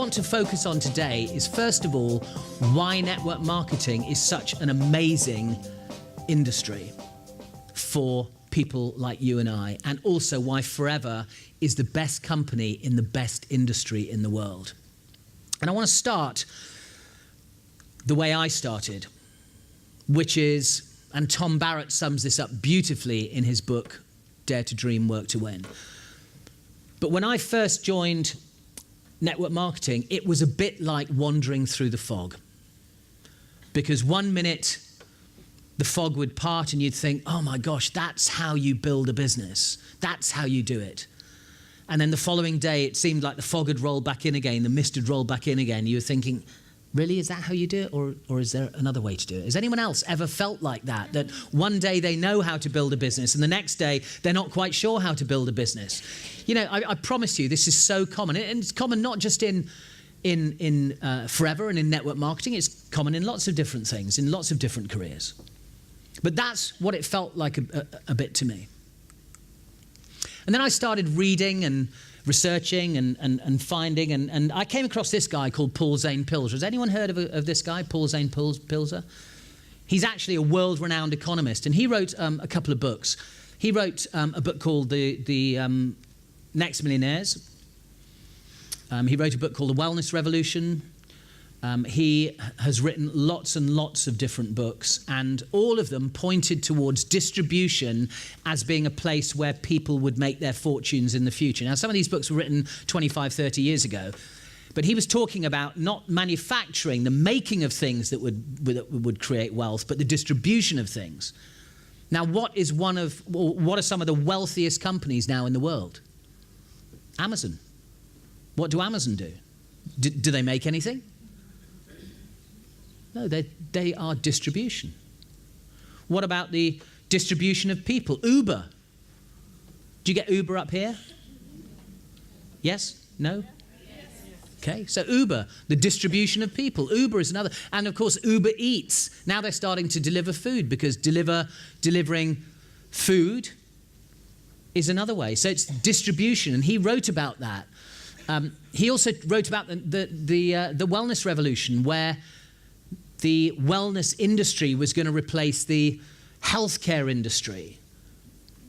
want to focus on today is, first of all, why network marketing is such an amazing industry for people like you and I, and also why Forever is the best company in the best industry in the world. And I want to start the way I started, which is, and Tom Barrett sums this up beautifully in his book, Dare to Dream, Work to Win. But when I first joined network marketing, it was a bit like wandering through the fog. Because one minute, the fog would part and you'd think, oh my gosh, that's how you build a business. That's how you do it. And then the following day, it seemed like the fog had rolled back in again, the mist had rolled back in again. You were thinking, really, is that how you do it? Or is there another way to do it? Has anyone else ever felt like that? That one day they know how to build a business and the next day they're not quite sure how to build a business? You know, I promise you, this is so common. And it's common not just in Forever and in network marketing. It's common in lots of different things, in lots of different careers. But that's what it felt like a bit to me. And then I started reading and researching and finding, and I came across this guy called Paul Zane Pilzer. Has anyone heard of this guy, Paul Zane Pilzer? He's actually a world-renowned economist, and he wrote a couple of books. He wrote a book called The Next Millionaires. He wrote a book called The Wellness Revolution. He has written lots and lots of different books, and all of them pointed towards distribution as being a place where people would make their fortunes in the future. Now, some of these books were written 25, 30 years ago, but he was talking about not manufacturing, the making of things that would create wealth, but the distribution of things. Now, what are some of the wealthiest companies now in the world? Amazon. What do Amazon do? Do they make anything? No, they are distribution. What about the distribution of people? Uber. Do you get Uber up here? Yes? No? Okay, so Uber, the distribution of people. Uber is another. And of course, Uber Eats. Now they're starting to deliver food because delivering food is another way. So it's distribution, and he wrote about that. He also wrote about the wellness revolution, where the wellness industry was going to replace the healthcare industry.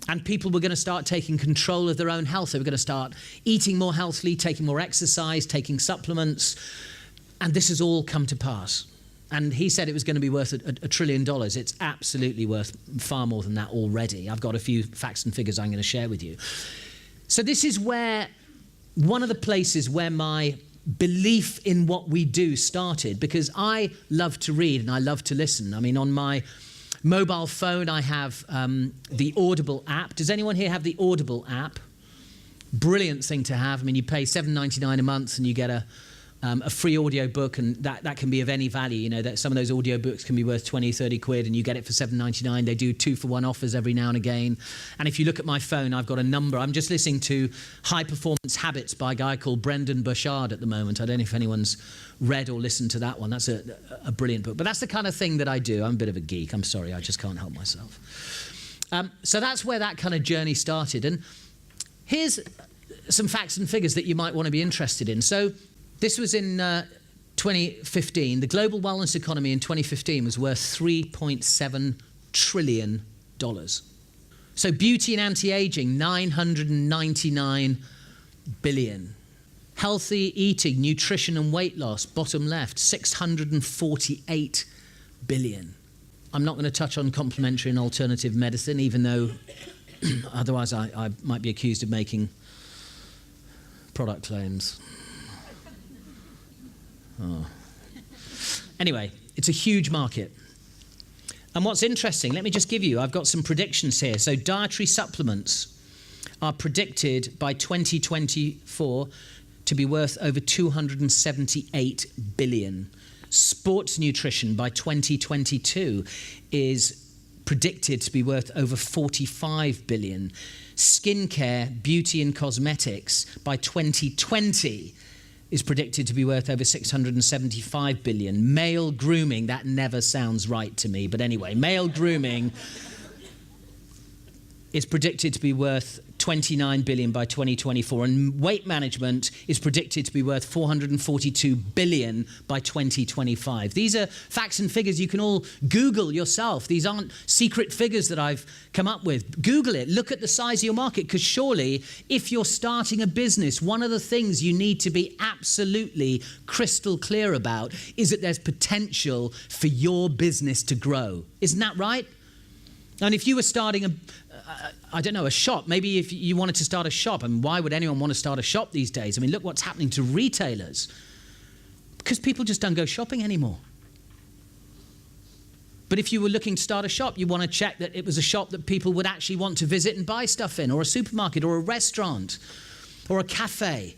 And people were going to start taking control of their own health. They were going to start eating more healthily, taking more exercise, taking supplements. And this has all come to pass. And he said it was going to be worth $1 trillion. It's absolutely worth far more than that already. I've got a few facts and figures I'm going to share with you. So this is where one of the places where my belief in what we do started, because I love to read and I love to listen. I mean, on my mobile phone, I have the Audible app. Does anyone here have the Audible app? Brilliant thing to have. I mean, you pay $7.99 a month and you get a free audio book, and that can be of any value. You know, that some of those audio books can be worth 20, 30 quid, and you get it for $7.99. They do 2-for-1 offers every now and again. And if you look at my phone, I've got a number. I'm just listening to High Performance Habits by a guy called Brendan Burchard at the moment. I don't know if anyone's read or listened to that one. That's a brilliant book. But that's the kind of thing that I do. I'm a bit of a geek. I'm sorry. I just can't help myself. So that's where that kind of journey started. And here's some facts and figures that you might want to be interested in. So this was in 2015. The global wellness economy in 2015 was worth $3.7 trillion. So beauty and anti-aging, $999 billion. Healthy eating, nutrition and weight loss, bottom left, $648 billion. I'm not going to touch on complementary and alternative medicine, even though otherwise I might be accused of making product claims. Oh. Anyway, it's a huge market. And what's interesting, let me just give you, I've got some predictions here. So dietary supplements are predicted by 2024 to be worth over $278 billion. Sports nutrition by 2022 is predicted to be worth over $45 billion. Skincare, beauty and cosmetics by 2020 is predicted to be worth over $675 billion. Male grooming, that never sounds right to me, but anyway, male grooming is predicted to be worth 29 billion by 2024, and weight management is predicted to be worth 442 billion by 2025. These are facts and figures you can all Google yourself. These aren't secret figures that I've come up with. Google it. Look at the size of your market, because surely if you're starting a business, one of the things you need to be absolutely crystal clear about is that there's potential for your business to grow. Isn't that right? And if you were starting a shop, maybe if you wanted to start a shop, and why would anyone want to start a shop these days? I mean, look what's happening to retailers. Because people just don't go shopping anymore. But if you were looking to start a shop, you want to check that it was a shop that people would actually want to visit and buy stuff in, or a supermarket, or a restaurant, or a cafe.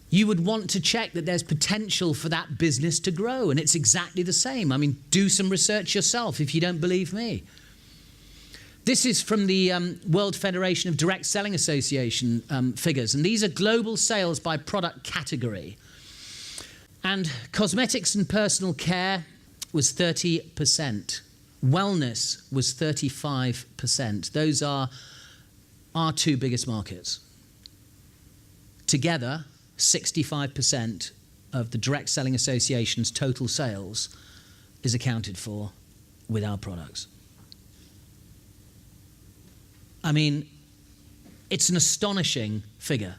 You would want to check that there's potential for that business to grow, and it's exactly the same. I mean, do some research yourself if you don't believe me. This is from the World Federation of Direct Selling Association figures, and these are global sales by product category. And cosmetics and personal care was 30%. Wellness was 35%. Those are our two biggest markets. Together, 65% of the Direct Selling Association's total sales is accounted for with our products. I mean, it's an astonishing figure.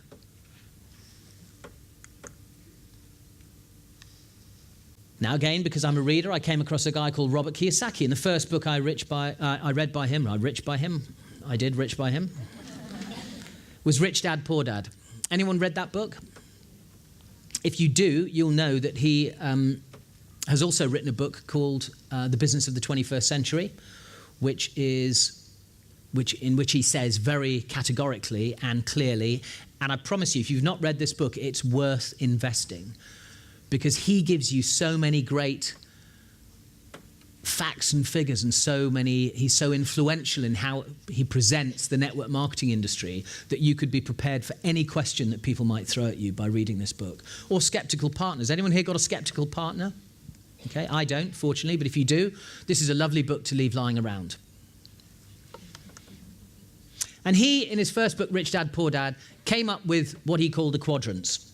Now again, because I'm a reader, I came across a guy called Robert Kiyosaki, and the first book I read by him, was Rich Dad, Poor Dad. Anyone read that book? If you do, you'll know that he has also written a book called The Business of the 21st Century, in which he says very categorically and clearly, and I promise you, if you've not read this book, it's worth investing, because he gives you so many great facts and figures, and he's so influential in how he presents the network marketing industry that you could be prepared for any question that people might throw at you by reading this book. Or Skeptical Partners. Anyone here got a skeptical partner? Okay, I don't, fortunately, but if you do, this is a lovely book to leave lying around. And he, in his first book, Rich Dad, Poor Dad, came up with what he called the quadrants.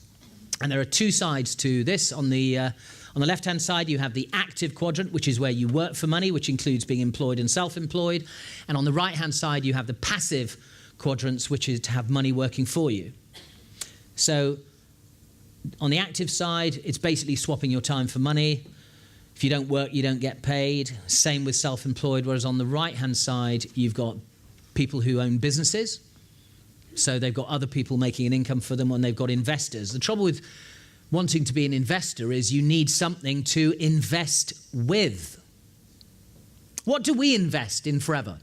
And there are two sides to this. On the left-hand side, you have the active quadrant, which is where you work for money, which includes being employed and self-employed. And on the right-hand side, you have the passive quadrants, which is to have money working for you. So on the active side, it's basically swapping your time for money. If you don't work, you don't get paid. Same with self-employed. Whereas on the right-hand side, you've got people who own businesses. So they've got other people making an income for them, and they've got investors. The trouble with wanting to be an investor is you need something to invest with. What do we invest in forever?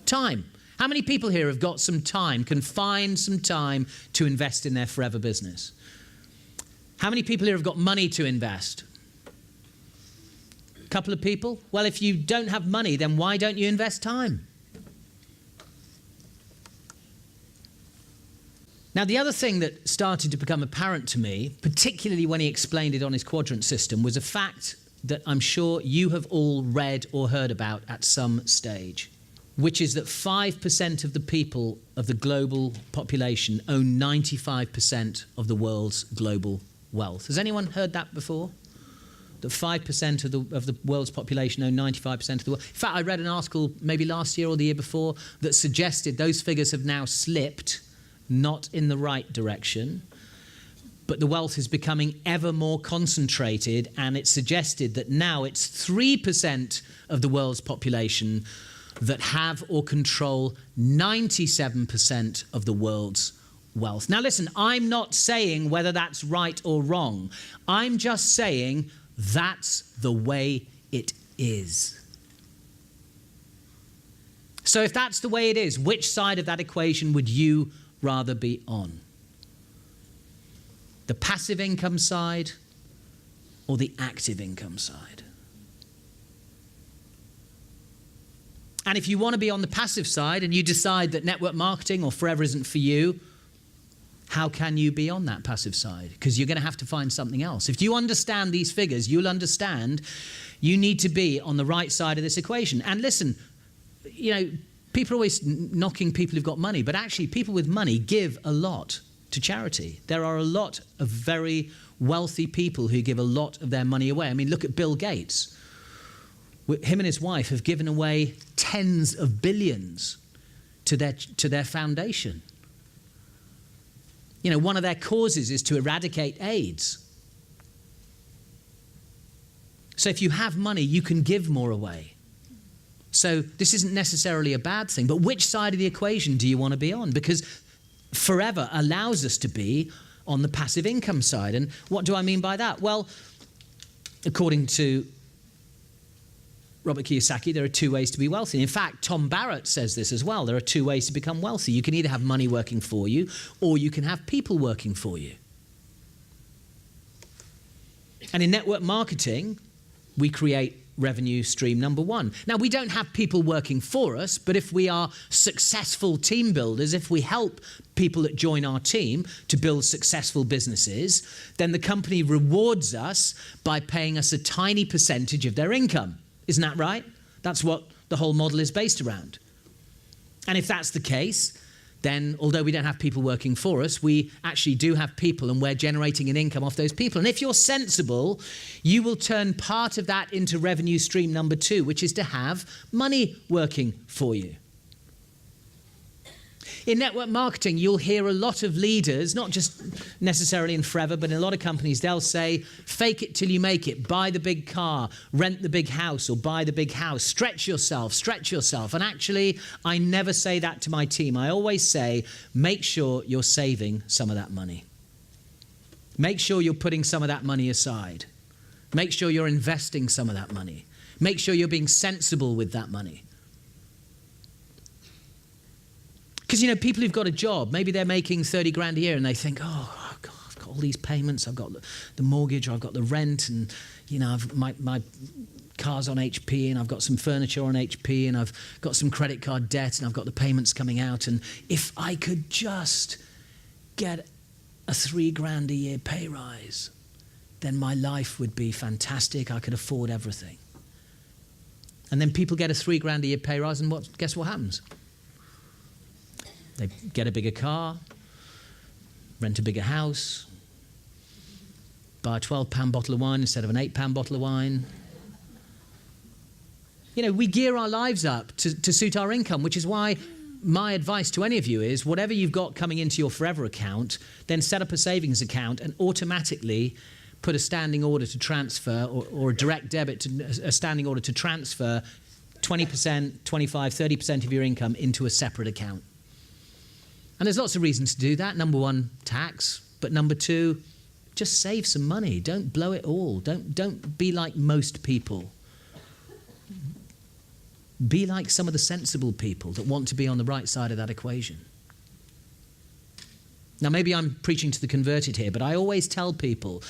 Time. How many people here have got some time, can find some time to invest in their forever business? How many people here have got money to invest? A couple of people? Well, if you don't have money, then why don't you invest time? Now, the other thing that started to become apparent to me, particularly when he explained it on his quadrant system, was a fact that I'm sure you have all read or heard about at some stage, which is that 5% of the people of the global population own 95% of the world's global wealth. Has anyone heard that before? That 5% of the world's population own 95% of the world. In fact, I read an article maybe last year or the year before that suggested those figures have now slipped, not in the right direction, but the wealth is becoming ever more concentrated, and it's suggested that now it's 3% of the world's population that have or control 97% of the world's wealth. Now listen, I'm not saying whether that's right or wrong. I'm just saying that's the way it is. So if that's the way it is, which side of that equation would you rather be on? The passive income side or the active income side? And if you want to be on the passive side and you decide that network marketing or forever isn't for you, how can you be on that passive side? Because you're going to have to find something else. If you understand these figures, you'll understand you need to be on the right side of this equation. And listen, people are always knocking people who've got money, but actually people with money give a lot to charity. There are a lot of very wealthy people who give a lot of their money away. I mean, look at Bill Gates. Him and his wife have given away tens of billions to their foundation. One of their causes is to eradicate AIDS. So if you have money, you can give more away. So this isn't necessarily a bad thing, but which side of the equation do you want to be on? Because forever allows us to be on the passive income side. And what do I mean by that? Well, according to Robert Kiyosaki, there are two ways to be wealthy. In fact, Tom Barrett says this as well. There are two ways to become wealthy. You can either have money working for you, or you can have people working for you. And in network marketing, we create revenue stream number one. Now, we don't have people working for us, but if we are successful team builders, if we help people that join our team to build successful businesses, then the company rewards us by paying us a tiny percentage of their income. Isn't that right? That's what the whole model is based around. And if that's the case, then although we don't have people working for us, we actually do have people, and we're generating an income off those people. And if you're sensible, you will turn part of that into revenue stream number two, which is to have money working for you. In network marketing, you'll hear a lot of leaders, not just necessarily in Forever, but in a lot of companies, they'll say, fake it till you make it, buy the big car, rent the big house, or buy the big house, stretch yourself. And actually, I never say that to my team. I always say, make sure you're saving some of that money. Make sure you're putting some of that money aside. Make sure you're investing some of that money. Make sure you're being sensible with that money. Because, people who've got a job, maybe they're making 30 grand a year and they think, oh God, I've got all these payments, I've got the mortgage, or I've got the rent, and, my car's on HP, and I've got some furniture on HP, and I've got some credit card debt, and I've got the payments coming out, and if I could just get a 3 grand a year pay rise, then my life would be fantastic, I could afford everything. And then people get a 3 grand a year pay rise, and guess what happens? They get a bigger car, rent a bigger house, buy a £12 bottle of wine instead of an £8 bottle of wine. We gear our lives up to suit our income, which is why my advice to any of you is, whatever you've got coming into your Forever account, then set up a savings account and automatically put a standing order to transfer, or a direct debit to a standing order to transfer 20%, 25, 30% of your income into a separate account. And there's lots of reasons to do that. Number one, tax. But number two, just save some money. Don't blow it all. Don't be like most people. Be like some of the sensible people that want to be on the right side of that equation. Now, maybe I'm preaching to the converted here, but I always tell people,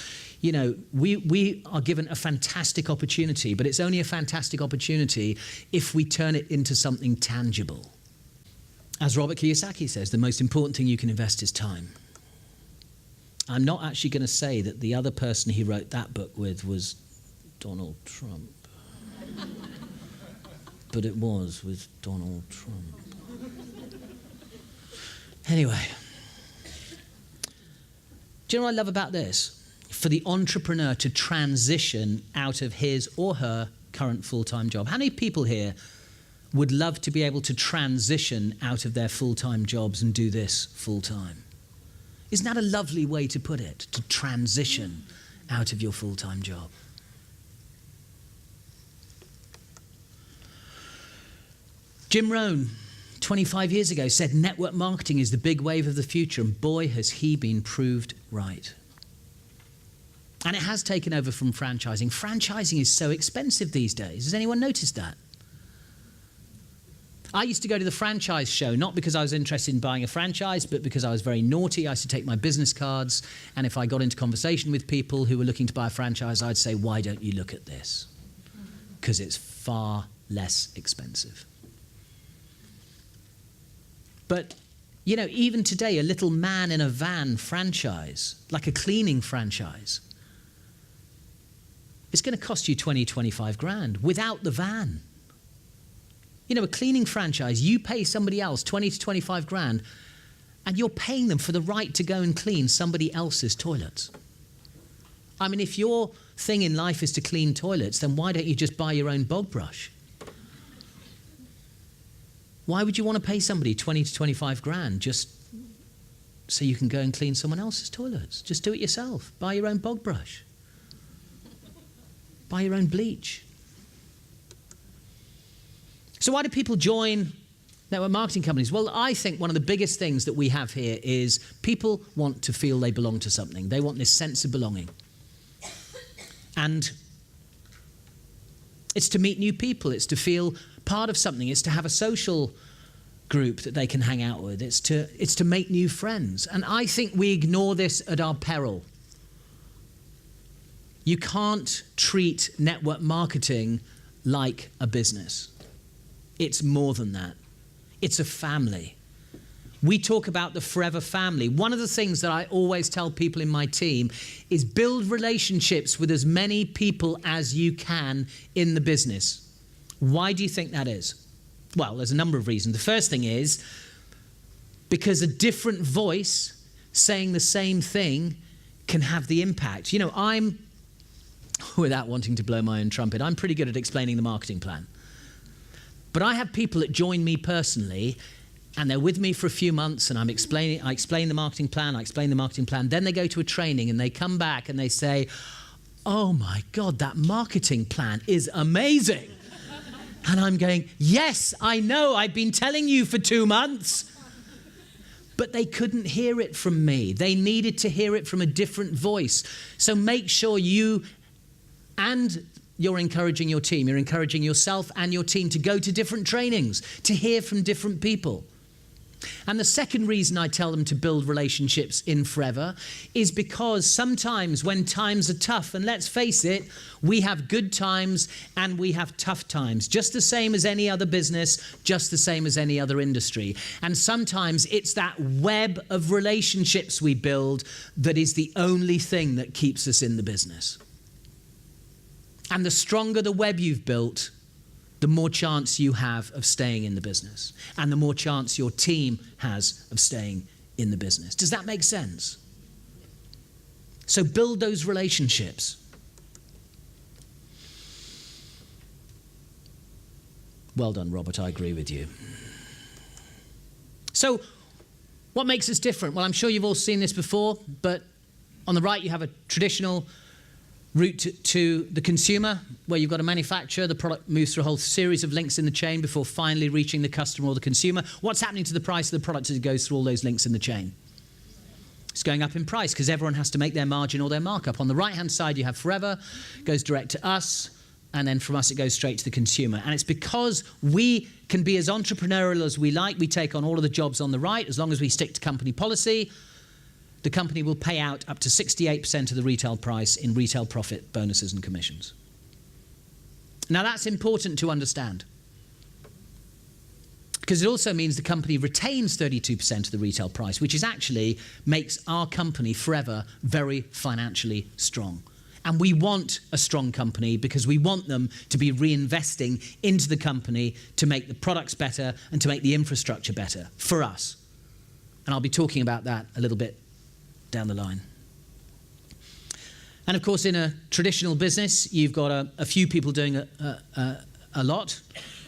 we are given a fantastic opportunity, but it's only a fantastic opportunity if we turn it into something tangible. As Robert Kiyosaki says, the most important thing you can invest is time. I'm not actually going to say that the other person he wrote that book with was Donald Trump. But it was with Donald Trump. Anyway. Do you know what I love about this? For the entrepreneur to transition out of his or her current full-time job. How many people here would love to be able to transition out of their full-time jobs and do this full-time? Isn't that a lovely way to put it, to transition out of your full-time job? Jim Rohn, 25 years ago, said network marketing is the big wave of the future, and boy, has he been proved right. And it has taken over from franchising. Franchising is so expensive these days. Has anyone noticed that? I used to go to the franchise show, not because I was interested in buying a franchise, but because I was very naughty. I used to take my business cards, and if I got into conversation with people who were looking to buy a franchise, I'd say, why don't you look at this? Because it's far less expensive. But, even today, a little man in a van franchise, like a cleaning franchise, it's going to cost you 20, 25 grand without the van. You know, a cleaning franchise, you pay somebody else 20 to 25 grand, and you're paying them for the right to go and clean somebody else's toilets. I mean, if your thing in life is to clean toilets, then why don't you just buy your own bog brush? Why would you want to pay somebody 20 to 25 grand just so you can go and clean someone else's toilets? Just do it yourself. Buy your own bog brush. Buy your own bleach. So why do people join network marketing companies? Well, I think one of the biggest things that we have here is people want to feel they belong to something. They want this sense of belonging. And it's to meet new people. It's to feel part of something. It's to have a social group that they can hang out with. It's to make new friends. And I think we ignore this at our peril. You can't treat network marketing like a business. It's more than that. It's a family. We talk about the forever family. One of the things that I always tell people in my team is build relationships with as many people as you can in the business. Why do you think that is? Well, there's a number of reasons. The first thing is because a different voice saying the same thing can have the impact. You know, without wanting to blow my own trumpet, I'm pretty good at explaining the marketing plan. But I have people that join me personally, and they're with me for a few months, and I explain the marketing plan, then they go to a training and they come back and they say, oh my God, that marketing plan is amazing. And I'm going, yes, I know, I've been telling you for 2 months. But they couldn't hear it from me. They needed to hear it from a different voice. So make sure you're encouraging your team, you're encouraging yourself and your team to go to different trainings, to hear from different people. And the second reason I tell them to build relationships in Forever is because sometimes when times are tough, and let's face it, we have good times and we have tough times, just the same as any other business, just the same as any other industry. And sometimes it's that web of relationships we build that is the only thing that keeps us in the business. And the stronger the web you've built, the more chance you have of staying in the business. And the more chance your team has of staying in the business. Does that make sense? So build those relationships. Well done, Robert, I agree with you. So what makes us different? Well, I'm sure you've all seen this before, but on the right you have a traditional route to the consumer, where you've got a manufacturer, the product moves through a whole series of links in the chain before finally reaching the customer or the consumer. What's happening to the price of the product as it goes through all those links in the chain? It's going up in price because everyone has to make their margin or their markup. On the right-hand side, you have Forever, goes direct to us, and then from us it goes straight to the consumer. And it's because we can be as entrepreneurial as we like. We take on all of the jobs on the right as long as we stick to company policy. The company will pay out up to 68% of the retail price in retail profit, bonuses and commissions. Now that's important to understand, because it also means the company retains 32% of the retail price, which is actually makes our company Forever very financially strong. And we want a strong company because we want them to be reinvesting into the company to make the products better and to make the infrastructure better for us. And I'll be talking about that a little bit down the line. And of course, in a traditional business, you've got a few people doing a lot.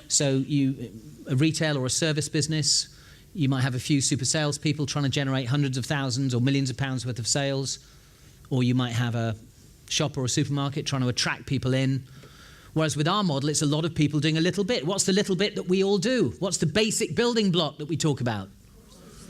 So a retail or a service business, you might have a few super salespeople trying to generate hundreds of thousands or millions of pounds worth of sales. Or you might have a shop or a supermarket trying to attract people in. Whereas with our model, it's a lot of people doing a little bit. What's the little bit that we all do? What's the basic building block that we talk about?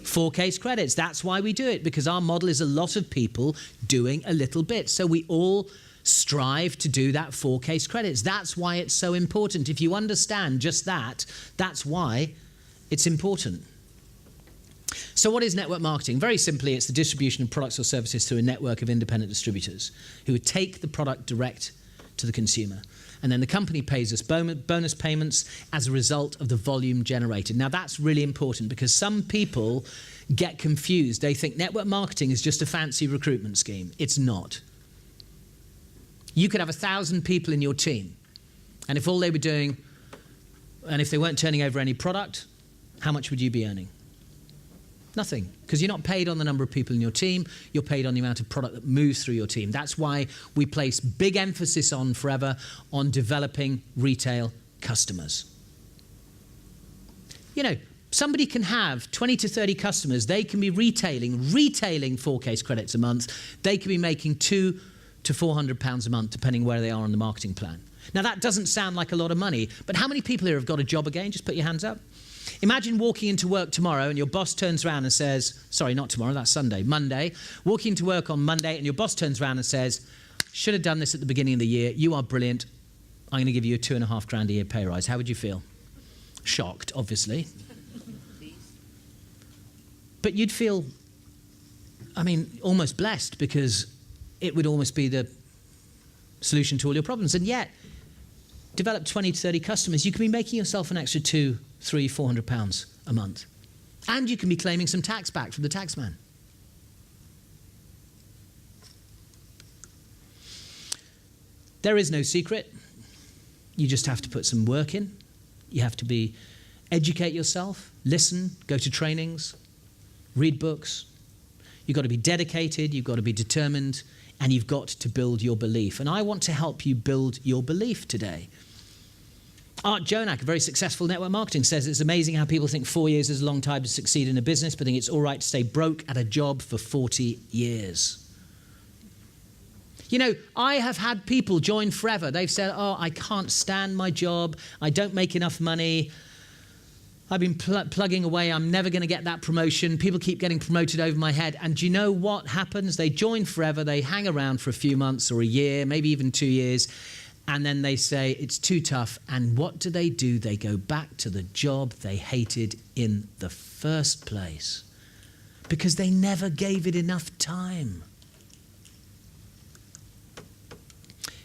4 case credits. That's why we do it, because our model is a lot of people doing a little bit. So we all strive to do that 4 case credits. That's why it's so important. If you understand just that, that's why it's important. So what is network marketing? Very simply, it's the distribution of products or services through a network of independent distributors who would take the product direct to the consumer. And then the company pays us bonus payments as a result of the volume generated. Now that's really important because some people get confused. They think network marketing is just a fancy recruitment scheme. It's not. You could have 1,000 people in your team, and if all they were doing And if they weren't turning over any product, how much would you be earning? Nothing, because you're not paid on the number of people in your team, you're paid on the amount of product that moves through your team. That's why we place big emphasis on Forever on developing retail customers. You know, somebody can have 20 to 30 customers, they can be retailing 4Case credits a month, they can be making £200 to £400 a month, depending where they are on the marketing plan. Now that doesn't sound like a lot of money, but how many people here have got a job again? Just put your hands up. Imagine walking into work tomorrow and your boss turns around and says, sorry, not tomorrow, that's Sunday, Monday. Walking into work on Monday and your boss turns around and says, should have done this at the beginning of the year, you are brilliant, I'm going to give you a $2,500 a year pay rise. How would you feel? Shocked, obviously. But you'd feel, I mean, almost blessed, because it would almost be the solution to all your problems. And yet, develop 20 to 30 customers, you can be making yourself an extra £200, £300, £400 a month. And you can be claiming some tax back from the tax man. There is no secret. You just have to put some work in. You have to educate yourself, listen, go to trainings, read books. You've got to be dedicated, you've got to be determined, and you've got to build your belief. And I want to help you build your belief today. Art Jonak, a very successful network marketing, says it's amazing how people think 4 years is a long time to succeed in a business, but think it's all right to stay broke at a job for 40 years. You know, I have had people join Forever. They've said, oh, I can't stand my job. I don't make enough money. I've been plugging away. I'm never going to get that promotion. People keep getting promoted over my head. And do you know what happens? They join Forever. They hang around for a few months or a year, maybe even 2 years. And then they say, it's too tough. And what do? They go back to the job they hated in the first place, because they never gave it enough time.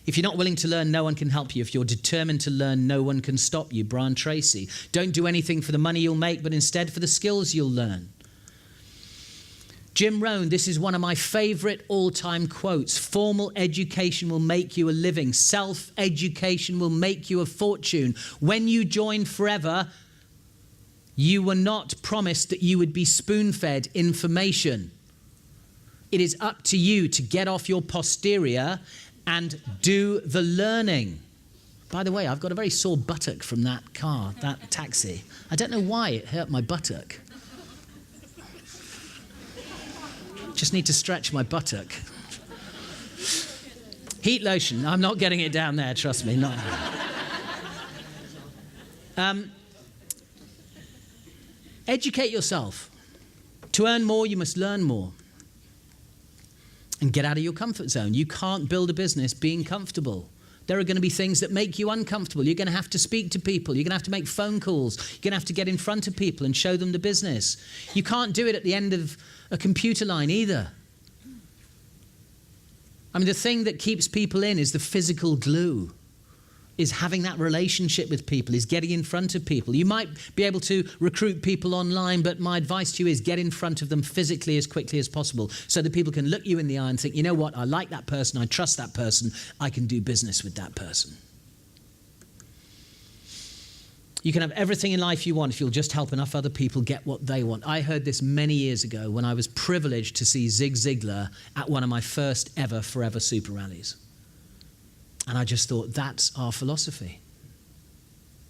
If you're not willing to learn, no one can help you. If you're determined to learn, no one can stop you. Brian Tracy. Don't do anything for the money you'll make, but instead for the skills you'll learn. Jim Rohn, this is one of my favorite all-time quotes. Formal education will make you a living. Self-education will make you a fortune. When you join Forever, you were not promised that you would be spoon-fed information. It is up to you to get off your posterior and do the learning. By the way, I've got a very sore buttock from that taxi. I don't know why it hurt my buttock. Just need to stretch my buttock. Heat lotion. I'm not getting it down there, trust me. Not. Educate yourself. To earn more, you must learn more. And get out of your comfort zone. You can't build a business being comfortable. There are going to be things that make you uncomfortable. You're going to have to speak to people. You're going to have to make phone calls. You're going to have to get in front of people and show them the business. You can't do it at the end of a computer line either. I mean, the thing that keeps people in is the physical glue, is having that relationship with people, is getting in front of people. You might be able to recruit people online, but my advice to you is get in front of them physically as quickly as possible so that people can look you in the eye and think, you know what, I like that person, I trust that person, I can do business with that person. You can have everything in life you want if you'll just help enough other people get what they want. I heard this many years ago when I was privileged to see Zig Ziglar at one of my first ever Forever Super Rallies. And I just thought, that's our philosophy.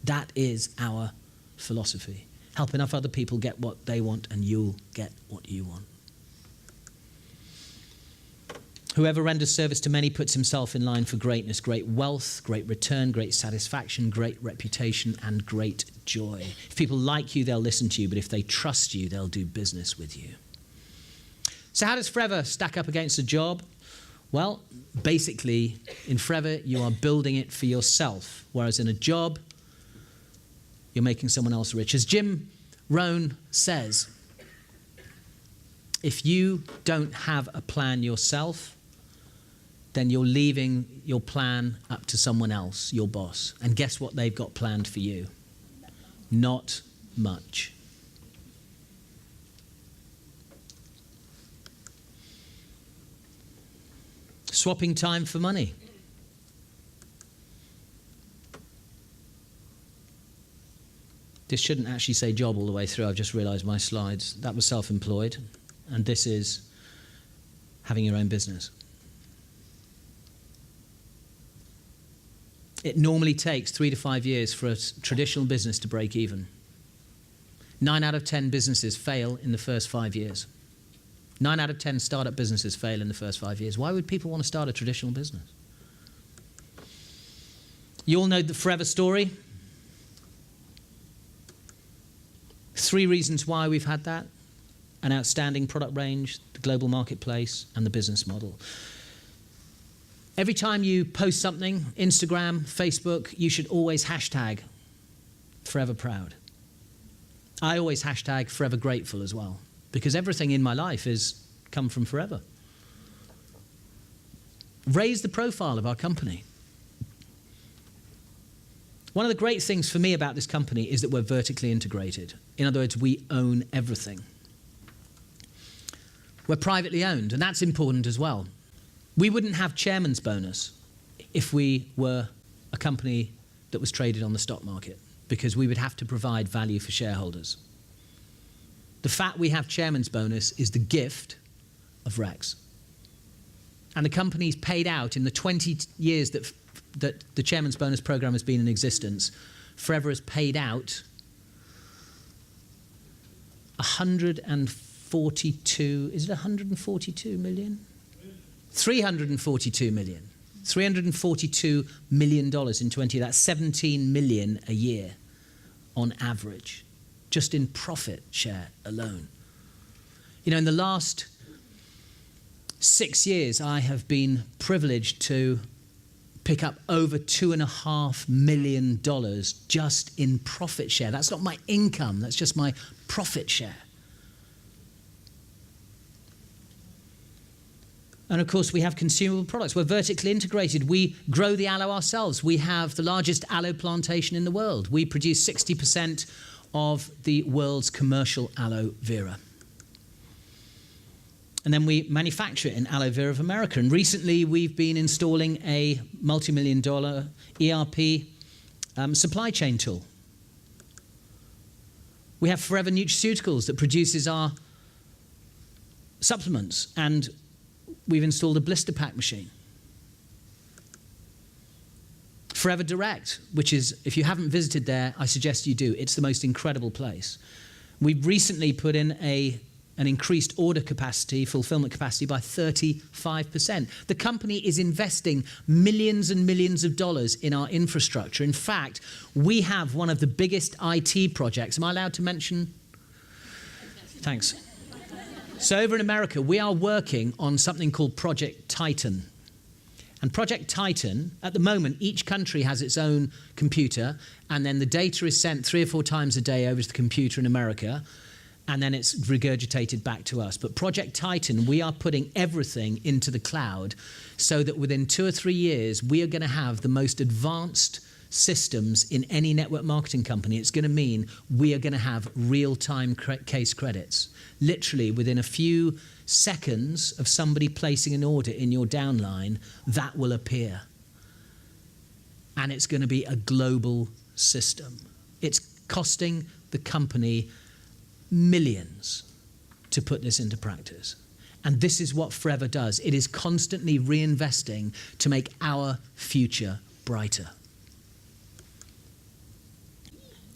That is our philosophy. Help enough other people get what they want and you'll get what you want. Whoever renders service to many puts himself in line for greatness, great wealth, great return, great satisfaction, great reputation, and great joy. If people like you, they'll listen to you, but if they trust you, they'll do business with you. So how does Forever stack up against a job? Well, basically, in Forever, you are building it for yourself, whereas in a job, you're making someone else rich. As Jim Rohn says, if you don't have a plan yourself, then you're leaving your plan up to someone else, your boss. And guess what they've got planned for you? Not much. Swapping time for money. This shouldn't actually say job all the way through. I've just realized my slides. That was self-employed. And this is having your own business. It normally takes 3 to 5 years for a traditional business to break even. 9 out of 10 businesses fail in the first 5 years. 9 out of 10 startup businesses fail in the first 5 years. Why would people want to start a traditional business? You all know the Forever story. 3 reasons why we've had that: an outstanding product range, the global marketplace, and the business model. Every time you post something, Instagram, Facebook, you should always hashtag Forever Proud. I always hashtag Forever Grateful as well, because everything in my life has come from Forever. Raise the profile of our company. One of the great things for me about this company is that we're vertically integrated. In other words, we own everything. We're privately owned, and that's important as well. We wouldn't have chairman's bonus if we were a company that was traded on the stock market, because we would have to provide value for shareholders. The fact we have chairman's bonus is the gift of Rex. And the company's paid out in the 20 years that the chairman's bonus program has been in existence. Forever has paid out 142, is it 142 million? 342 million. $342 million in 20, that's 17 million a year on average, just in profit share alone. You know, in the last 6 years, I have been privileged to pick up over $2.5 million just in profit share. That's not my income, that's just my profit share. And of course, we have consumable products. We're vertically integrated. We grow the aloe ourselves. We have the largest aloe plantation in the world. We produce 60% of the world's commercial aloe vera. And then we manufacture it in Aloe Vera of America. And recently, we've been installing a multi-million-dollar ERP supply chain tool. We have Forever Nutraceuticals that produces our supplements, and we've installed a blister pack machine. Forever Direct, which is, if you haven't visited there, I suggest you do. It's the most incredible place. We've recently put in an increased order capacity, fulfillment capacity by 35%. The company is investing millions and millions of dollars in our infrastructure. In fact, we have one of the biggest IT projects. Am I allowed to mention? Thanks. So over in America, we are working on something called Project Titan. And Project Titan, at the moment, each country has its own computer, and then the data is sent 3 or 4 times a day over to the computer in America, and then it's regurgitated back to us. But Project Titan, we are putting everything into the cloud so that within 2 or 3 years, we are going to have the most advanced systems in any network marketing company. It's going to mean we are going to have real-time case credits. Literally, within a few seconds of somebody placing an order in your downline, that will appear. And it's going to be a global system. It's costing the company millions to put this into practice. And this is what Forever does. It is constantly reinvesting to make our future brighter.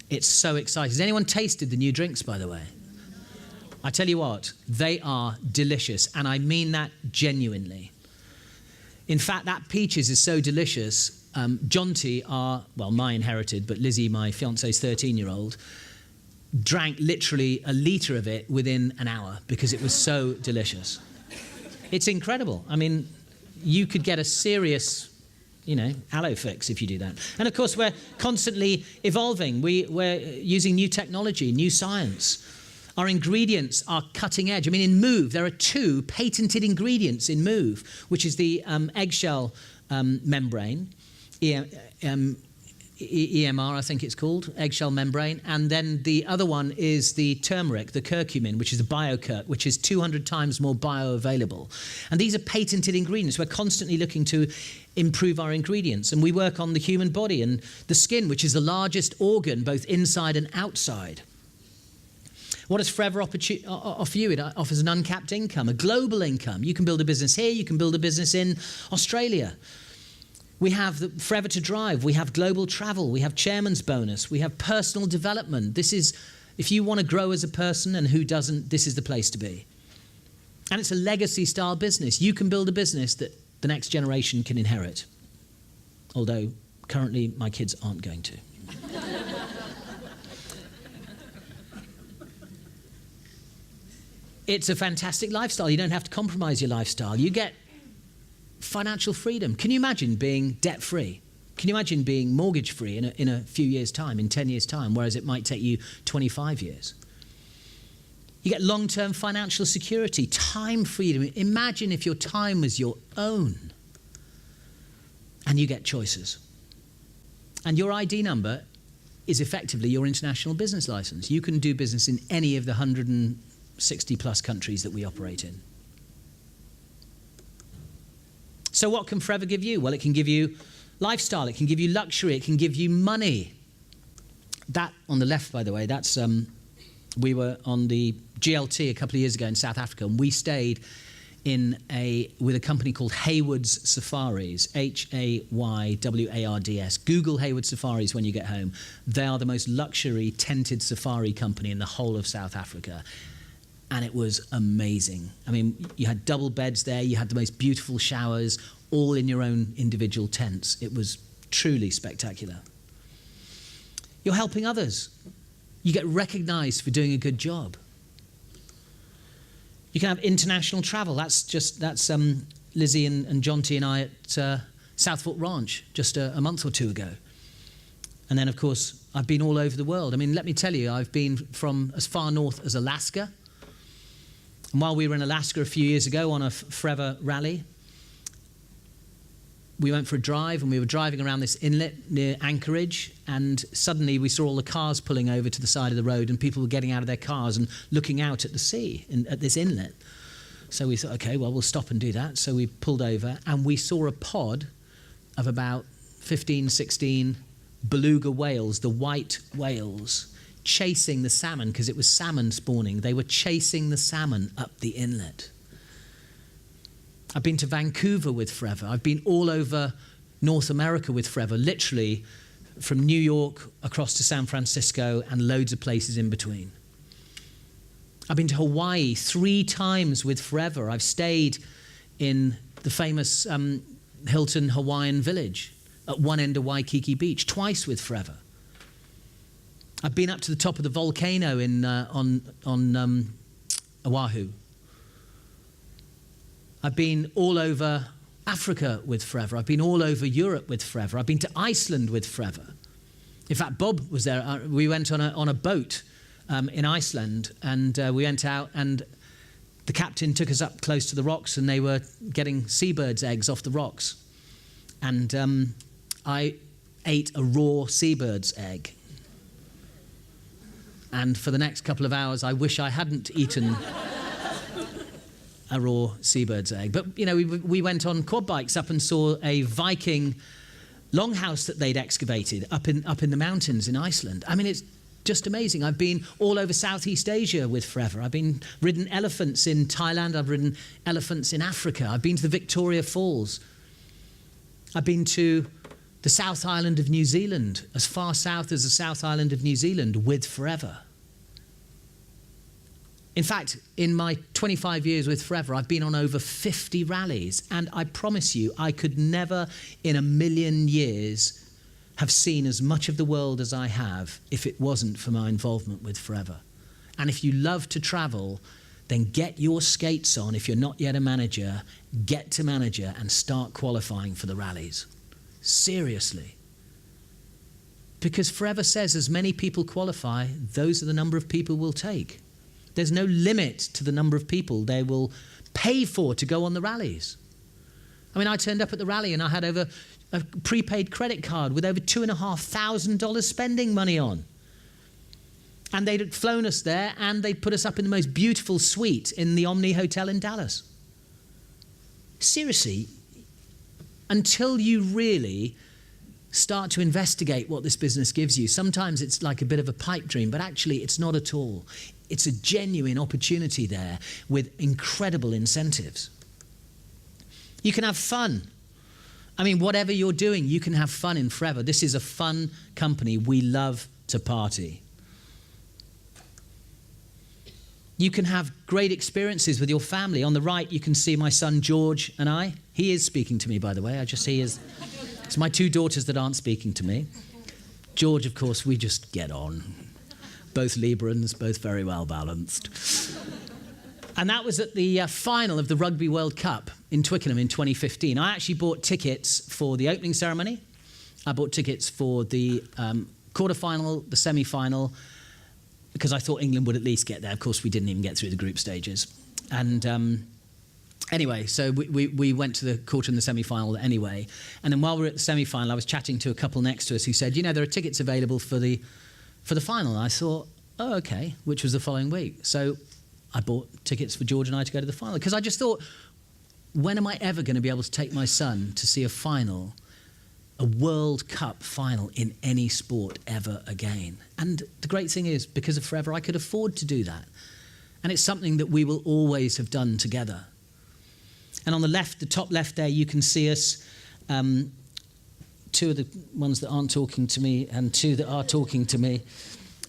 It's so exciting. Has anyone tasted the new drinks, by the way? I tell you what, they are delicious, and I mean that genuinely. In fact, that peaches is so delicious. Jonty, my inherited, but Lizzie, my fiance's 13-year-old, drank literally a litre of it within an hour because it was so delicious. It's incredible. I mean, you could get a serious, aloe fix if you do that. And of course, we're constantly evolving. We're using new technology, new science. Our ingredients are cutting edge. I mean, in Move, there are 2 patented ingredients in Move, which is the eggshell membrane, EMR, I think it's called, eggshell membrane. And then the other one is the turmeric, the curcumin, which is a BioCurc, which is 200 times more bioavailable. And these are patented ingredients. We're constantly looking to improve our ingredients. And we work on the human body and the skin, which is the largest organ, both inside and outside. What does Forever offer you? It offers an uncapped income, a global income. You can build a business here, you can build a business in Australia. We have the Forever to Drive, we have global travel, we have chairman's bonus, we have personal development. This is, if you want to grow as a person, and who doesn't, this is the place to be. And it's a legacy style business. You can build a business that the next generation can inherit. Although currently my kids aren't going to. It's a fantastic lifestyle. You don't have to compromise your lifestyle. You get financial freedom. Can you imagine being debt-free? Can you imagine being mortgage-free in a few years' time, in 10 years' time, whereas it might take you 25 years? You get long-term financial security, time freedom. Imagine if your time was your own and you get choices. And your ID number is effectively your international business license. You can do business in any of the 160-plus countries that we operate in. So what can Forever give you? Well, it can give you lifestyle, it can give you luxury, it can give you money. That on the left, by the way, that's we were on the GLT a couple of years ago in South Africa, and we stayed with a company called Haywards Safaris, Haywards. Google Haywards Safaris when you get home. They are the most luxury tented safari company in the whole of South Africa. And it was amazing. I mean, you had double beds there, you had the most beautiful showers, all in your own individual tents. It was truly spectacular. You're helping others. You get recognized for doing a good job. You can have international travel. That's Lizzie and Jonty and I at Southport Ranch just a month or two ago. And then, of course, I've been all over the world. I mean, let me tell you, I've been from as far north as Alaska. And while we were in Alaska a few years ago on a Forever rally, we went for a drive, and we were driving around this inlet near Anchorage, and suddenly we saw all the cars pulling over to the side of the road, and people were getting out of their cars and looking out at the sea, at this inlet. So we thought, okay, well, we'll stop and do that. So we pulled over, and we saw a pod of about 15, 16 beluga whales, the white whales, chasing the salmon, because it was salmon spawning. They were chasing the salmon up the inlet. I've been to Vancouver with Forever. I've been all over North America with Forever, literally from New York across to San Francisco and loads of places in between. I've been to Hawaii 3 times with Forever. I've stayed in the famous Hilton Hawaiian Village at one end of Waikiki Beach, twice with Forever. I've been up to the top of the volcano on Oahu. I've been all over Africa with Forever. I've been all over Europe with Forever. I've been to Iceland with Forever. In fact, Bob was there. We went on a boat in Iceland, and we went out, and the captain took us up close to the rocks, and they were getting seabirds' eggs off the rocks. And I ate a raw seabird's egg. And for the next couple of hours, I wish I hadn't eaten a raw seabird's egg. But, you know, we went on quad bikes up and saw a Viking longhouse that they'd excavated up in the mountains in Iceland. I mean, it's just amazing. I've been all over Southeast Asia with Forever. I've ridden elephants in Thailand. I've ridden elephants in Africa. I've been to the Victoria Falls. I've been to the South Island of New Zealand, as far south as the South Island of New Zealand, with Forever. In fact, in my 25 years with Forever, I've been on over 50 rallies, and I promise you, I could never in a million years have seen as much of the world as I have if it wasn't for my involvement with Forever. And if you love to travel, then get your skates on. If you're not yet a manager, get to manager and start qualifying for the rallies. Seriously. Because Forever says as many people qualify, those are the number of people we'll take. There's no limit to the number of people they will pay for to go on the rallies. I mean, I turned up at the rally and I had over a prepaid credit card with over $2,500 spending money on. And they'd flown us there, and they'd put us up in the most beautiful suite in the Omni Hotel in Dallas. Seriously, until you really start to investigate what this business gives you, sometimes it's like a bit of a pipe dream, but actually it's not at all. It's a genuine opportunity there with incredible incentives. You can have fun. I mean, whatever you're doing, you can have fun in Forever. This is a fun company. We love to party. You can have great experiences with your family. On the right, you can see my son George and I. He is speaking to me, by the way. It's my two daughters that aren't speaking to me. George, of course, we just get on. Both Librans, both very well balanced. And that was at the final of the Rugby World Cup in Twickenham in 2015. I actually bought tickets for the opening ceremony. I bought tickets for the quarter-final, the semi-final, because I thought England would at least get there. Of course, we didn't even get through the group stages. And anyway, so we went to the quarter and the semi-final anyway. And then while we were at the semi-final, I was chatting to a couple next to us who said, there are tickets available for the final. And I thought, oh, okay, which was the following week. So I bought tickets for George and I to go to the final. Because I just thought, when am I ever going to be able to take my son to see a final, a World Cup final in any sport ever again? And the great thing is, because of Forever, I could afford to do that. And it's something that we will always have done together. And on the left, the top left there, you can see us, two of the ones that aren't talking to me and two that are talking to me.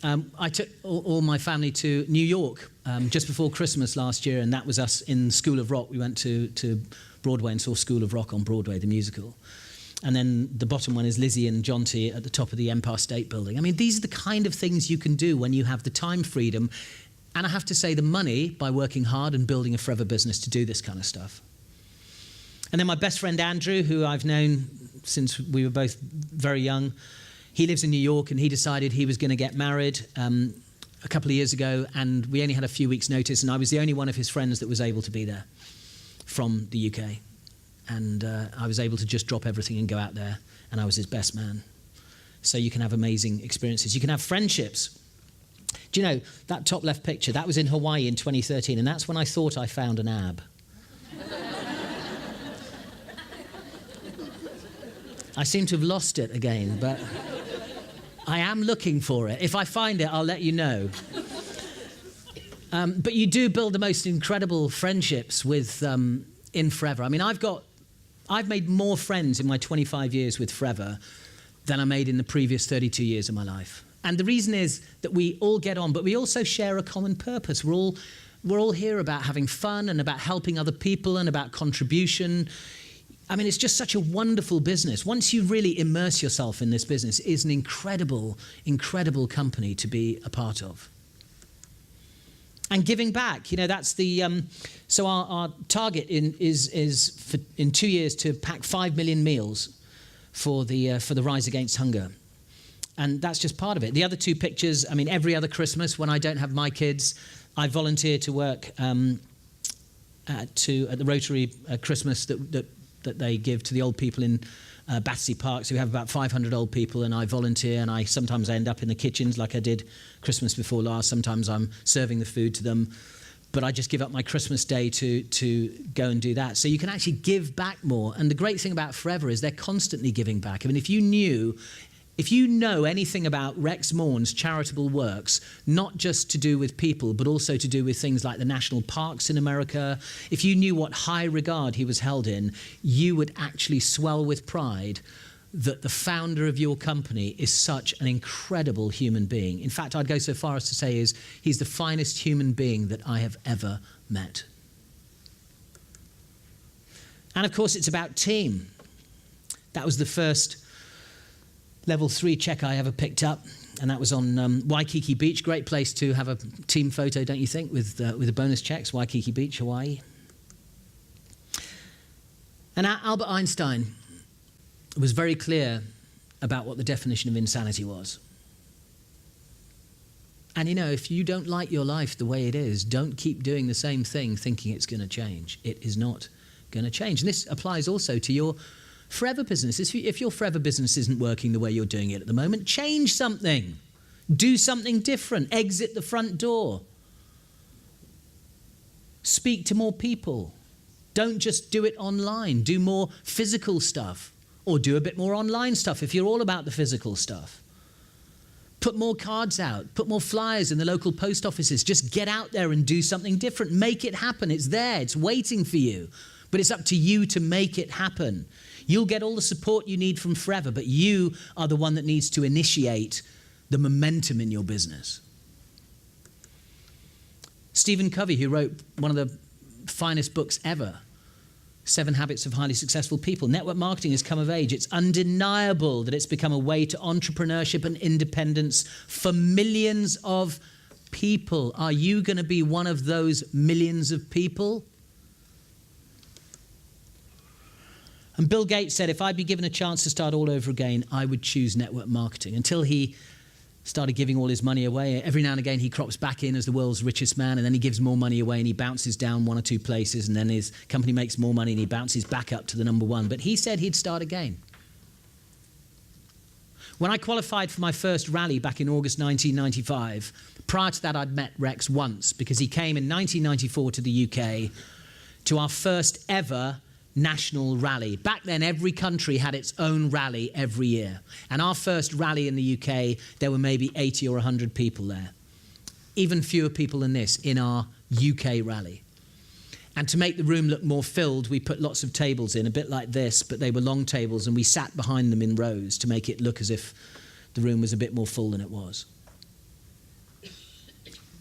I took all my family to New York just before Christmas last year, and that was us in School of Rock. We went to Broadway and saw School of Rock on Broadway, the musical. And then the bottom one is Lizzie and Jonty at the top of the Empire State Building. I mean, these are the kind of things you can do when you have the time freedom. And I have to say, the money by working hard and building a Forever business to do this kind of stuff. And then my best friend Andrew, who I've known since we were both very young, he lives in New York, and he decided he was going to get married a couple of years ago, and we only had a few weeks' notice, and I was the only one of his friends that was able to be there from the UK. And I was able to just drop everything and go out there, and I was his best man. So you can have amazing experiences. You can have friendships. Do you know, that top left picture, that was in Hawaii in 2013, and that's when I thought I found an ab. I seem to have lost it again, but I am looking for it. If I find it, I'll let you know. But you do build the most incredible friendships with in Forever. I mean, I've made more friends in my 25 years with Forever than I made in the previous 32 years of my life. And the reason is that we all get on, but we also share a common purpose. We're all here about having fun and about helping other people and about contribution. I mean, it's just such a wonderful business. Once you really immerse yourself in this business, it's an incredible, incredible company to be a part of. And giving back, that's the... so our target is for, in 2 years to pack 5 million meals for the Rise Against Hunger. And that's just part of it. The other two pictures, I mean, every other Christmas when I don't have my kids, I volunteer to work at the Rotary Christmas that they give to the old people in Battersea Park. So we have about 500 old people, and I volunteer, and I sometimes end up in the kitchens like I did Christmas before last. Sometimes I'm serving the food to them, but I just give up my Christmas day to go and do that. So you can actually give back more. And the great thing about Forever is they're constantly giving back. I mean, if you know anything about Rex Mourn's charitable works, not just to do with people, but also to do with things like the national parks in America, if you knew what high regard he was held in, you would actually swell with pride that the founder of your company is such an incredible human being. In fact, I'd go so far as to say he's the finest human being that I have ever met. And of course, it's about team. That was the first Level 3 check I ever picked up, and that was on Waikiki Beach. Great place to have a team photo, don't you think, with the bonus checks, Waikiki Beach, Hawaii. And Albert Einstein was very clear about what the definition of insanity was. And if you don't like your life the way it is, don't keep doing the same thing thinking it's going to change. It is not going to change. And this applies also to your Forever Business, if your Forever Business isn't working the way you're doing it at the moment, change something. Do something different. Exit the front door. Speak to more people. Don't just do it online. Do more physical stuff, or do a bit more online stuff if you're all about the physical stuff. Put more cards out. Put more flyers in the local post offices. Just get out there and do something different. Make it happen. It's there. It's waiting for you. But it's up to you to make it happen. You'll get all the support you need from Forever, but you are the one that needs to initiate the momentum in your business. Stephen Covey, who wrote one of the finest books ever, 7 Habits of Highly Successful People. Network marketing has come of age. It's undeniable that it's become a way to entrepreneurship and independence for millions of people. Are you going to be one of those millions of people? And Bill Gates said, if I'd be given a chance to start all over again, I would choose network marketing. Until he started giving all his money away. Every now and again, he crops back in as the world's richest man, and then he gives more money away, and he bounces down 1 or 2 places, and then his company makes more money, and he bounces back up to the number 1. But he said he'd start again. When I qualified for my first rally back in August 1995, prior to that, I'd met Rex once, because he came in 1994 to the UK to our first ever national rally. Back then, every country had its own rally every year. And our first rally in the UK, there were maybe 80 or 100 people there. Even fewer people than this in our UK rally. And to make the room look more filled, we put lots of tables in, a bit like this, but they were long tables, and we sat behind them in rows to make it look as if the room was a bit more full than it was.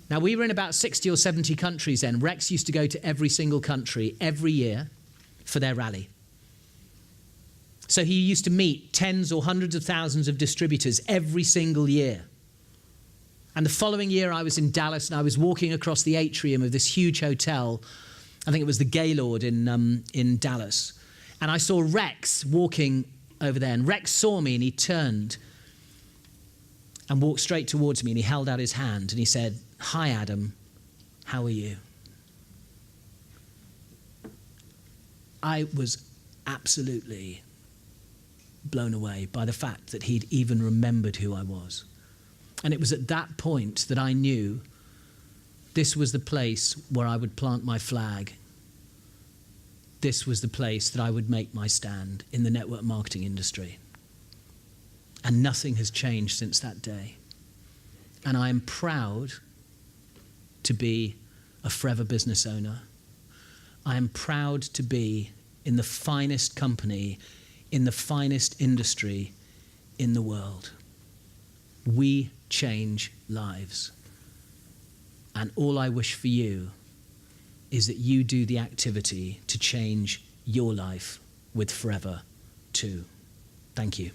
Now, we were in about 60 or 70 countries then. Rex used to go to every single country every year for their rally. So he used to meet tens or hundreds of thousands of distributors every single year. And the following year I was in Dallas, and I was walking across the atrium of this huge hotel. I think it was the Gaylord in Dallas. And I saw Rex walking over there, and Rex saw me, and he turned and walked straight towards me, and he held out his hand and he said, "Hi, Adam, how are you?" I was absolutely blown away by the fact that he'd even remembered who I was. And it was at that point that I knew this was the place where I would plant my flag. This was the place that I would make my stand in the network marketing industry. And nothing has changed since that day. And I am proud to be a Forever business owner. I am proud to be in the finest company, in the finest industry in the world. We change lives. And all I wish for you is that you do the activity to change your life with Forever too. Thank you.